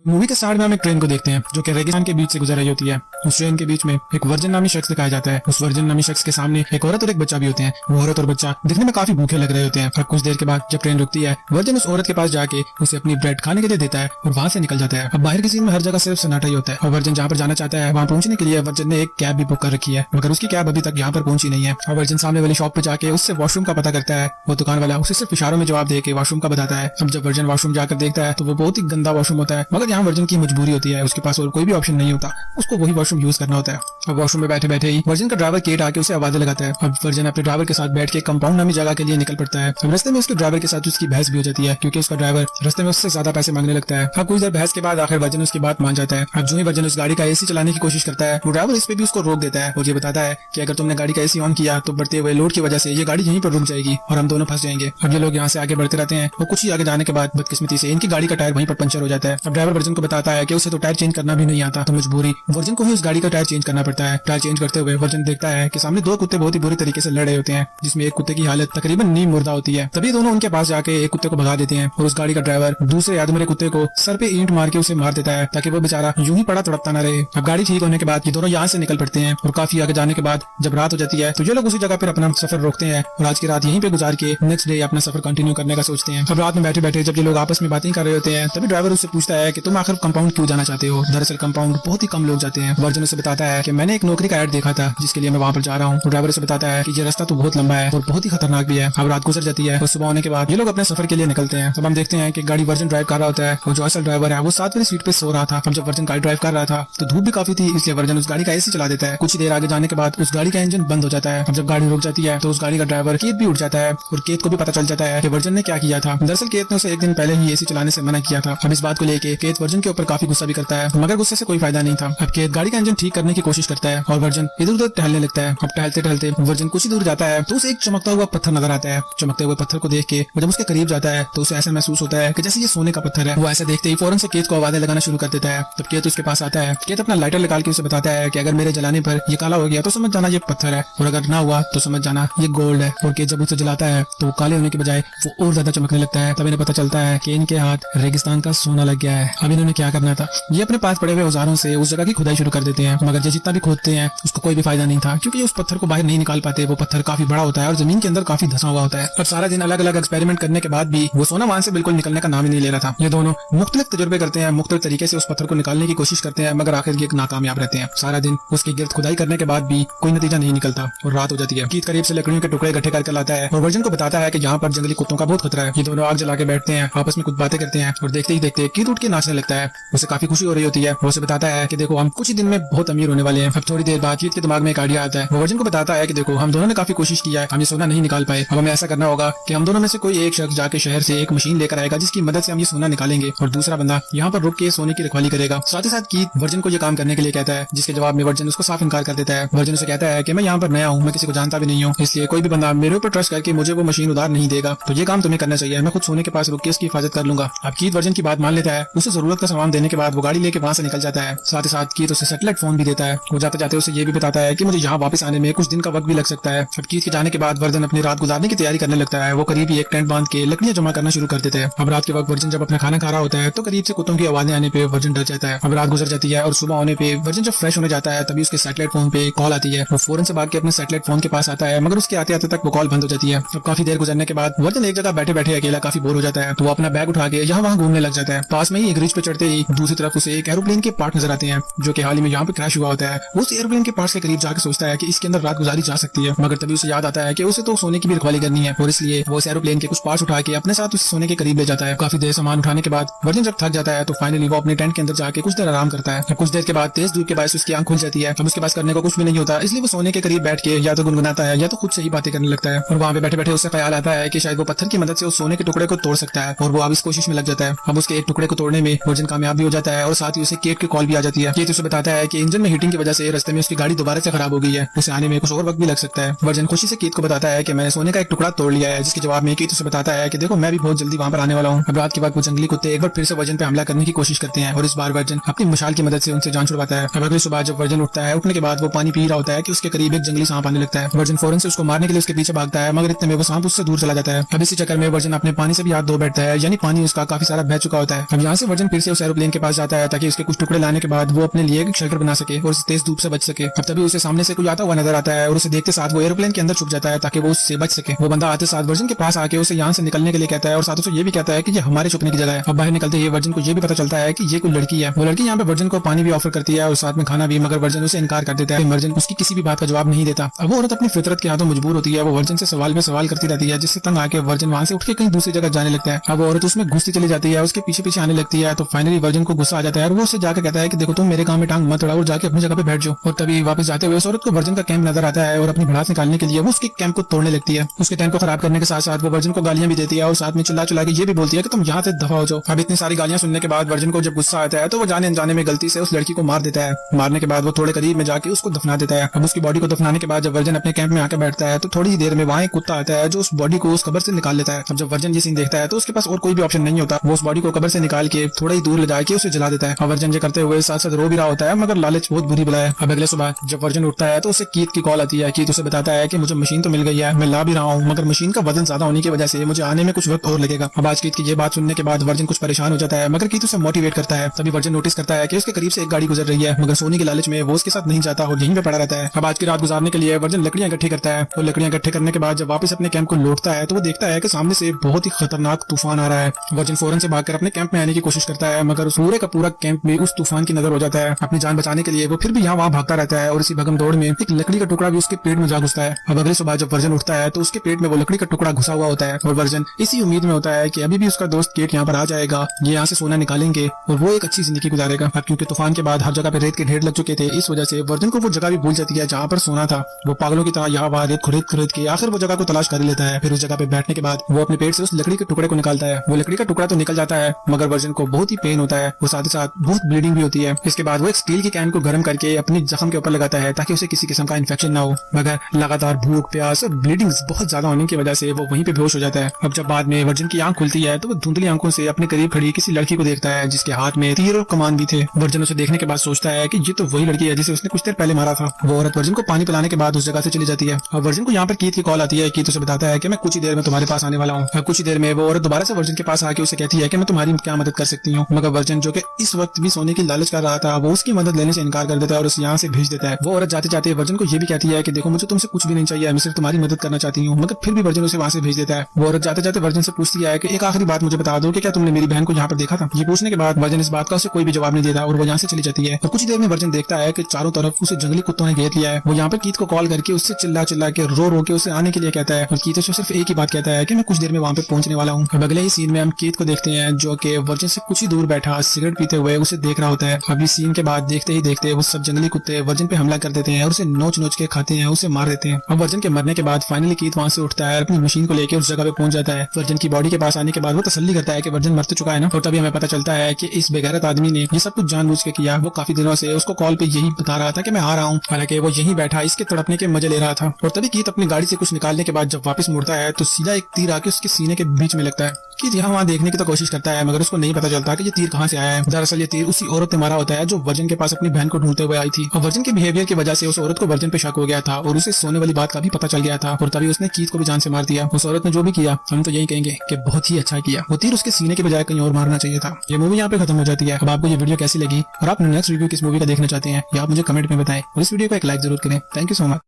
Movie के start में हम एक ट्रेन को देखते हैं जो कि रेगिस्तान के बीच से गुजर रही होती है। उस ट्रेन के बीच में एक वर्जिन नामी शख्स दिखाया जाता है। उस वर्जिन नामी शख्स के सामने एक औरत और एक बच्चा भी होते हैं। वो औरत और बच्चा दिखने में काफी भूखे लग रहे होते हैं। और कुछ देर के बाद जब ट्रेन रुकती है, वर्जिन उस औरत के पास जाके उसे अपनी ब्रेड खाने के लिए देता है और वहाँ से निकल जाता है। अब बाहर की सीन में हर जगह सिर्फ सन्नाटा ही होता है और वर्जिन जहाँ पर जाना चाहता है वहाँ पहुंचने के लिए वर्जिन ने एक कैब भी बुक कर रखी है, मगर उसकी कैब अभी तक यहाँ पर पहुंची नहीं है। और वर्जिन सामने वाली शॉप पे जाके उससे वॉशरूम का पता करता है। वो दुकान वाला उसे सिर्फ इशारों में जवाब दे के वॉशरूम का बताता है। अब जब वर्जिन वॉशरूम जाकर देखता है तो वो बहुत ही गंदा वॉशरूम होता है, मगर यहाँ वर्जिन की मजबूरी होती है, उसके पास और कोई भी ऑप्शन नहीं होता, उसको वही वॉशरूम यूज करना होता है। अब वॉशरूम में बैठे बैठे ही वर्जिन का ड्राइवर केट आके उसे आवाजें लगाता है। अब वर्जिन अपने ड्राइवर के साथ बैठ के कंपाउंड नामी जगह के लिए निकल पड़ता है। अब रास्ते में उसके ड्राइवर के साथ उसकी बहस भी हो जाती है क्योंकि उसका ड्राइवर रास्ते में उससे ज्यादा पैसे मांगने लगता है। अब कुछ देर बहस के बाद आखिर वर्जिन उसकी बात मान जाता है। अब जो ही वर्जिन उस गाड़ी का एसी चलाने की कोशिश करता है, वो ड्राइवर इस पे भी उसको रोक देता है और ये बताता है कि अगर तुमने गाड़ी का एसी ऑन किया तो बढ़ते हुए लोड की वजह से ये गाड़ी यहीं पर रुक जाएगी और हम दोनों फंस जाएंगे। अब ये लोग यहाँ से आगे बढ़ते रहते हैं और कुछ ही आगे जाने के बाद बदकिस्मती से इनकी गाड़ी का टायर वहीं पर पंचर हो जाता है। अब ड्राइवर वर्जिन को बताता है कि उसे तो टायर चेंज करना भी नहीं आता, तो मजबूरी वर्जिन को ही उस गाड़ी का टायर चेंज करना पड़ता है। टायर चेंज करते हुए वर्जिन देखता है कि सामने दो कुत्ते बहुत ही बुरी तरीके से लड़ रहे होते हैं, जिसमें एक कुत्ते की हालत तकरीबन नीम मुर्दा होती है। तभी दोनों उनके पास जाके एक कुत्ते को भगा देते हैं और उस गाड़ी का ड्राइवर दूसरे अधमरे कुत्ते को सर पे ईंट मार के उसे मार देता है ताकि वो बेचारा यूं ही पड़ा तड़पता न रहे। अब गाड़ी ठीक होने के बाद ये दोनों यहाँ से निकल पड़ते हैं और काफी आगे जाने के बाद जब रात हो जाती है तो ये लोग उसी जगह पर अपना सफर रोकते हैं और आज की रात यहीं पे गुजार के नेक्स्ट डे अपना सफर कंटिन्यू करने का सोचते हैं। अब रात में बैठे बैठे जब ये लोग आपस में बातें कर रहे होते हैं तभी ड्राइवर उससे पूछता है कि तुम आखिर कंपाउंड क्यों जाना चाहते हो। दरअसल कंपाउंड बहुत ही कम लोग जाते हैं। वर्जिन उसे बताता है कि मैंने एक नौकरी का ऐड देखा था जिसके लिए मैं वहाँ पर जा रहा हूँ। ड्राइवर उसे बताता है कि ये रास्ता तो बहुत लंबा है और बहुत ही खतरनाक भी है। अब रात गुजर जाती है और सुबह होने के बाद ये लोग अपने सफर के लिए निकलते हैं। तब हम देखते हैं कि गाड़ी वर्जिन ड्राइव कर रहा होता है और जो असल ड्राइवर है वो साथ वाली सीट पे सो रहा था। अब जब वर्जिन गाड़ी ड्राइव कर रहा था तो धूप भी काफी थी, इसलिए वर्जिन उस गाड़ी का एसी चला देता है। कुछ देर आगे जाने के बाद उस गाड़ी का इंजन बंद हो जाता है। अब जब गाड़ी रुक जाती है तो उस गाड़ी का ड्राइवर केत भी उठ जाता है और केत को भी पता चल जाता है कि वर्जिन ने क्या किया था। दरअसल केत ने उसे एक दिन पहले ही एसी चलाने से मना किया था। अब इस बात को लेके केत वर्जिन के ऊपर काफी गुस्सा भी करता है, मगर गुस्से से कोई फायदा नहीं था। अब केत गाड़ी का इंजन ठीक करने की कोशिश करता है और वर्जिन इधर उधर टहलने लगता है। अब टहलते टहलते वर्जिन कुछ ही दूर जाता है तो उसे एक चमकता हुआ पत्थर नजर आता है। चमकते हुए पत्थर को देख के वो जब उसके करीब जाता है तो उसे ऐसा महसूस होता है कि जैसे ये सोने का पत्थर है। वो ऐसा देखते ही फौरन से केत को आवाजें लगाना शुरू कर देता है। तब केत उसके पास आता है। केत अपना लाइटर निकाल के उसे बताता है कि अगर मेरे जलाने पर ये काला हो गया तो समझ जाना ये पत्थर है और अगर ना हुआ तो समझ जाना ये गोल्ड है। और केत जब उसे जलाता है तो वो काले होने के बजाय वो और ज्यादा चमकने लगता है। तब इन्हें पता चलता है कि इनके हाथ रेगिस्तान का सोना लग गया है। अब इन्होंने क्या करना था, ये अपने पास पड़े हुए औजारों से उस जगह की खुदाई शुरू कर देते हैं, मगर ये जितना भी खोदते हैं उसको कोई भी फायदा नहीं था क्योंकि उस पत्थर को बाहर नहीं निकाल पाते। वो पत्थर काफी बड़ा होता है और जमीन के अंदर काफी धंसा हुआ होता है। और सारा दिन अलग अलग एक्सपेरिमेंट करने के बाद भी वो सोना वहां से बिल्कुल निकलने का नाम ही नहीं ले रहा था। ये दोनों मुख्तलिफ तजुर्बे करते हैं, मुख्तलिफ तरीके से उस पत्थर को निकालने की कोशिश करते हैं, मगर आखिर ये नाकामयाब रहते हैं। सारा दिन उसके गिर्द खुदाई करने के बाद भी कोई नतीजा नहीं निकलता और रात हो जाती है। कीत करीब से लकड़ियों के टुकड़े इकट्ठे करके लाता है और वर्जिन को बताता है कि यहाँ पर जंगली कुत्तों का बहुत खतरा है। ये दोनों आग जला के बैठते हैं, आपस में कुछ बातें करते हैं और देखते ही देखते कीत उठ के नाचने लगता है। उसे काफी खुशी हो रही होती है। वो उसे बताता है कि देखो हम कुछ ही दिन में बहुत अमीर होने वाले हैं। अब थोड़ी देर बाद कीत के दिमाग में एक आइडिया आता है। वो वर्जिन को बताता है कि देखो हम दोनों ने काफी कोशिश किया है, हम ये सोना नहीं निकाल पाए। अब हमें ऐसा करना होगा कि हम दोनों में से कोई एक शख्स जाके शहर से एक मशीन लेकर आएगा जिसकी मदद से हम ये सोना निकालेंगे और दूसरा बंदा यहाँ पर रुक के सोने की रखवाली करेगा। साथ ही साथ कीत वर्जिन को ये काम करने के लिए कहता है, जिसके जवाब में वर्जिन उसको साफ इनकार कर देता है। वर्जिन उसे कहता है कि मैं यहाँ पर नया हूँ, मैं किसी को जानता भी नहीं हूँ, इसलिए कोई भी बंदा मेरे ऊपर ट्रस्ट करके मुझे वो मशीन उधार नहीं देगा, तो ये काम तुम्हें करना चाहिए। मैं खुद सोने के पास रुक के इसकी हिफाजत कर लूंगा। अब कीत वर्जिन की बात मान लेता है। उसे जरूरत का सामान देने के बाद वो गाड़ी लेके वहाँ से निकल जाता है। साथ ही साथ कीत उसे सैटेलाइट फोन भी देता है। वो जाते जाते उसे ये भी बताता है कि मुझे यहाँ वापस आने में कुछ दिन का वक्त भी लग सकता है। अब कीत के जाने के बाद वर्जिन अपनी रात गुजारने की तैयारी करने लगता है। वो करीब ही एक टेंट बांध के लकड़ियां जमा करना शुरू कर देते हैं। अब रात के वक्त वर्जिन जब अपना खाना खा रहा होता है तो करीब से कुत्तों की आवाजें आने पे वर्जिन डर जाता है। अब रात गुजर जाती है और सुबह होने पे वर्जिन जब फ्रेश होने जाता है तभी उसके सैटेलाइट फोन पे कॉल आती है। वो फौरन से भाग के अपने सैटेलाइट फोन के पास आता है, मगर उसके आते आते तक वो कॉल बंद हो जाती है। अब काफी देर गुजरने के बाद वर्जिन एक जगह बैठे बैठे अकेला काफी बोर हो जाता है, तो वो अपना बैग उठा के यहाँ वहाँ घूमने लग जाता है। पास में ही एक रिज पे चढ़ते ही दूसरी तरफ उसे एक एरोप्लेन के पार्ट नजर आते हैं जो कि हाल ही में यहाँ पे क्रैश हुआ होता है। वो उस एरोप्लेन के पार्ट के करीब जाकर सोचता है कि इसके अंदर रात गुजारी जा सकती है, मगर तभी उसे याद आता है कि उसे तो सोने की भी रखवाली करनी है और इसलिए वो उस एरोप्लेन के कुछ पार्ट्स उठा के अपने साथ उस सोने के करीब ले जाता है। काफी देर सामान उठाने के बाद वर्जिन जब थक जाता है तो फाइनली वो अपने टेंट के अंदर जाके कुछ देर आराम करता है। कुछ देर के बाद तेज धूप के बायस उसकी आंख खुल जाती है। अब उसके पास करने को कुछ भी नहीं होता, इसलिए वो सोने के करीब बैठ के या तो गुनगुनाता है या तो खुद से ही बातें करने लगता है। और वहाँ पे बैठे बैठे उसे ख्याल आता है कि शायद वो पत्थर की मदद से उस सोने के टुकड़े को तोड़ सकता है और वो अब इस कोशिश में लग जाता है। अब उसके एक टुकड़े को तोड़ने में वर्जिन कामयाब भी हो जाता है और साथ ही उसे केट की कॉल भी आ जाती है। केट उसे बताता है कि इंजन में हीटिंग की वजह से रास्ते में उसकी गाड़ी दोबारा से खराब हो गई है, उसे आने में कुछ और वक्त भी लग सकता है। वर्जिन खुशी से केट को बताता है कि मैंने सोने का एक टुकड़ा तोड़ लिया है, जिसके जवाब में केट उसे बताता है कि देखो मैं भी बहुत जल्दी वहाँ पर आने वाला हूँ। अब रात के बाद वो जंगली कुत्ते एक बार फिर से वर्जिन पे हमला करने की कोशिश करते हैं और इस बार वर्जिन अपनी मशाल की मदद से उनसे जान छुड़वाता है। अब अगली सुबह जब वर्जिन उठता है, उठने के बाद वो पानी पी रहा होता है कि उसके करीब एक जंगली सांप आने लगता है। वर्जिन फौरन से उसको मारने के लिए उसके पीछे भागता है, मगर इतने में वो सांप उससे दूर चला जाता है। अब इसी चक्कर में वर्जिन अपने पानी से भी हाथ धो बैठता है, यानी पानी उसका काफी सारा बह चुका होता है। अब यहाँ से वर्जिन फिर से उस एरोप्लेन के पास जाता है ताकि उसके कुछ टुकड़े लाने के बाद वो अपने लिए एक शेल्टर बना सके और तेज धूप से बच सके। अब तभी उसे सामने से कुछ आता हुआ नजर आता है और उसे देखते साथ वो एरोप्लेन के अंदर छुप जाता है ताकि वो उससे बच सके। वो बंदा आते साथ वर्जिन के पास आके उसे यहाँ से निकलने के लिए कहता है और साथ उसे ये भी कहता है कि ये हमारे छुपने की जगह है। अब बाहर निकलते ही वर्जिन को ये भी पता चलता है कि ये कोई लड़की है। वो लड़की यहाँ पे वर्जिन को पानी भी ऑफर करती है और साथ में खाना भी, मगर वर्जिन उसे इनकार कर देता है। वर्जिन उसकी किसी भी बात का जवाब नहीं देता। अब वो औरत अपनी फितरत के हाथों मजबूर होती है। वो वर्जिन से सवाल में सवाल करती रहती है जिससे तंग आके वर्जिन वहाँ से उठ के कहीं दूसरी जगह जाने लगता है। अब वो औरत उसमें घुसती चली जाती है, उसके पीछे पीछे आने लगती है। तो फाइनली वर्जिन को गुस्सा आ जाता है और वो उससे जाकर कहता है कि देखो तुम मेरे काम में टांग मत अड़ाओ और जाके अपनी जगह पे बैठ जाओ। और तभी वापस जाते हुए उस औरत को वर्जिन का कैंप नजर आता है और अपनी भड़ास निकालने के लिए वो उसके कैंप को तोड़ने लगती है। उसके कैंप को खराब करने के साथ साथ वो वर्जिन को गालियां भी देती है और साथ में चिल्ला चिल्ला के ये भी बोलती है कि तुम यहाँ से दफा हो जाओ। अब इतनी सारी गालियां सुनने के बाद वर्जिन को जब गुस्सा आता है तो वो जाने अनजाने में गलती से उस लड़की को मार देता है। मारने के बाद वो थोड़े करीब में जाके उसको दफना देता है। अब उसकी बॉडी को दफनाने के बाद जब वर्जिन अपने कैंप में आकर बैठता है तो थोड़ी ही देर में वहाँ एक कुत्ता आता है जो उस बॉडी को उस कब्र से निकाल लेता है। अब जब वर्जिन ये सीन देखता है तो उसके पास और कोई भी ऑप्शन नहीं होता। वो उस बॉडी को कब्र से निकाल के थोड़ा ही दूर ले जाके उसे जला देता है। अब वर्जिन ये करते हुए साथ साथ रो भी रहा होता है, मगर लालच बहुत बुरी बला है। अब अगले सुबह जब वर्जिन उठता है तो उसे कीथ की कॉल आती है। कीथ उसे बताता है कि मुझे मशीन तो मिल गई है, मैं ला भी रहा हूँ, मगर मशीन का वजन ज्यादा होने की वजह से मुझे आने में कुछ वक्त और लगेगा। अब आज कीथ की ये बात सुनने के बाद वर्जिन कुछ परेशान हो जाता है, मगर कीथ उसे मोटिवेट करता है। तभी वर्जिन नोटिस करता है कि उसके करीब से एक गाड़ी गुजर रही है, मगर सोने की लालच में वो उसके साथ नहीं जाता और यहीं पे पड़ा रहता है। अब आज की रात गुजारने के लिए वर्जिन लकड़ियां इकट्ठी करता है और लकड़ियां इकट्ठे करने के बाद जब वापस अपने कैंप को लौटता है तो वो देखता है कि सामने से बहुत ही खतरनाक तूफान आ रहा है। वर्जिन फौरन से भागकर अपने कैंप में आने की कोशिश करता है, मगर उस पूरे का पूरा कैंप में उस तूफान की नजर हो जाता है। अपनी जान बचाने के लिए वो फिर भी यहाँ वहाँ भागता रहता है और इसी भगम दौड़ में एक लकड़ी का टुकड़ा भी उसके पेट में जा घुसता है। अब अगले सुबह जब वर्जिन उठता है तो उसके पेट में वो लकड़ी का टुकड़ा घुसा हुआ होता है और वर्जिन इसी उम्मीद में होता है कि अभी भी उसका दोस्त केट यहाँ पर आ जाएगा, ये यहाँ से सोना निकालेंगे और वो एक अच्छी जिंदगी गुजारेगा। अब क्योंकि तूफान के बाद हर जगह पे रेत के ढेर लग चुके थे, इस वजह से वर्जिन को वो जगह भी भूल जाती है जहाँ पर सोना था। वो पागलों की तरह यहाँ वहाँ रेत खुरीद खुरीद के आखिर वो जगह को तलाश कर लेता है। फिर उस जगह पे बैठने के बाद वो अपने पेट से उस लकड़ी के टुकड़े को निकालता है। वो लकड़ी का टुकड़ा तो निकल जाता है, मगर वर्जिन को बहुत ही पेन होता है, वो साथ ही साथ बहुत ब्लीडिंग भी होती है। इसके बाद वो एक स्टील की कैन को गर्म करके अपनी जख्म के ऊपर लगाता है ताकि उसे किसी किस्म का इन्फेक्शन ना हो, मगर लगातार भूख प्यास और ब्लीडिंग बहुत ज्यादा होने की वजह से वो वहीं पे बेहोश हो जाता है। अब जब बाद में वर्जिन की आंख खुलती है तो वो धुंधली आंखों से अपने करीब खड़ी किसी लड़की को देखता है जिसके हाथ में तीर और कमान भी थे। वर्जिन उसे देखने के बाद सोचता है कि ये तो वही लड़की है जिसे उसने कुछ देर पहले मारा था। वो औरत वर्जिन को पानी पिलाने के बाद उस जगह से चली जाती है। अब वर्जिन को यहाँ पर कीथ की कॉल आती है। कीथ उसे बताता है कि मैं कुछ ही देर में तुम्हारे पास आने वाला हूँ। अब कुछ ही देर में वो औरत दोबारा से वर्जिन के पास आके उसे कहती है कि मैं तुम्हारी क्या मदद कर सकती हूँ, मगर वर्जिन जो कि इस वक्त भी सोने की लालच कर रहा था वो उसकी मदद लेने से इनकार कर देता है और उसे यहाँ से भेज देता है। वो औरत जाते जाते वर्जिन को ये भी कहती है कि देखो मुझे तुमसे कुछ भी नहीं चाहिए, मैं सिर्फ तुम्हारी मदद करना चाहती हूँ, मगर फिर भी वर्जिन उसे वहाँ से भेज देता है। वो औरत जाते जाते वर्जिन से पूछती है कि एक आखिरी बात मुझे बता दो कि क्या तुमने मेरी बहन को यहाँ पर देखा था। ये पूछने के बाद वर्जिन इस बात का उसे कोई भी जवाब नहीं देता और वो यहाँ से चली जाती है। और कुछ देर में वर्जिन देखता है कि चारों तरफ उसे जंगली कुत्तों ने घेर लिया है। वो यहाँ पर कीथ को कॉल करके उससे चिल्ला चिल्ला के रो के उसे आने के लिए कहता है और कीथ उसे सिर्फ एक ही बात कहता है कि मैं कुछ देर में वहाँ पे पहुंचने वाला हूँ। अब अगले ही सीन में हम कीथ को देखते हैं जो कि वर्जिन से कुछ ही दूर बैठा सिगरेट पीते हुए उसे देख रहा होता है। अभी सीन के बाद देखते ही देखते वो सब जंगली कुत्ते वर्जिन पे हमला कर देते हैं और उसे नोच नोच के खाते हैं, उसे मार देते हैं। अब वर्जिन के मरने के बाद फाइनली कीथ वहाँ से उठता है, अपनी मशीन को लेकर उस जगह पे पहुंच जाता है। वर्जिन की बॉडी के पास आने के बाद वो तसल्ली करता है कि वर्जिन मर तो चुका है ना, और तभी हमें पता चलता है कि इस बेगैरत आदमी ने ये सब कुछ जानबूझ के किया। वो काफी दिनों से उसको कॉल पे यही बता रहा था कि मैं आ रहा हूँ, हालांकि वो यहीं बैठा इसके तड़पने के मजे ले रहा था। और तभी कीथ अपनी गाड़ी से कुछ निकालने के बाद जब वापस मुड़ता है तो सीधा एक तीर आके उसके सीने के बीच में लगता है। कीथ यहाँ वहाँ देखने की तो कोशिश करता है, मगर उसको नहीं पता चलता कि ये तीर कहाँ से आया है। दरअसल ये तीर उसी औरत ने मारा होता है जो वर्जिन के पास अपनी बहन को ढूंढते हुए आई थी। और वर्जिन के बिहेवियर की वजह से उस औरत को वर्जिन पे शक हो गया था और उसे सोने वाली बात का भी पता चल गया था, और तभी उसने कीथ को भी जान से मार दिया। उस औरत ने जो भी किया हम तो यही कहेंगे कि बहुत ही अच्छा किया। वो तीर उसके सीने के बजाय कहीं और मारना चाहिए था। ये मूवी यहाँ पे खत्म हो जाती है। अब आपको ये वीडियो कैसी लगी और आप नेक्स्ट रिव्यू किस मूवी का देखना चाहते हैं या आप मुझे कमेंट में बताएं और इस वीडियो को एक लाइक जरूर करें। Thank you so much.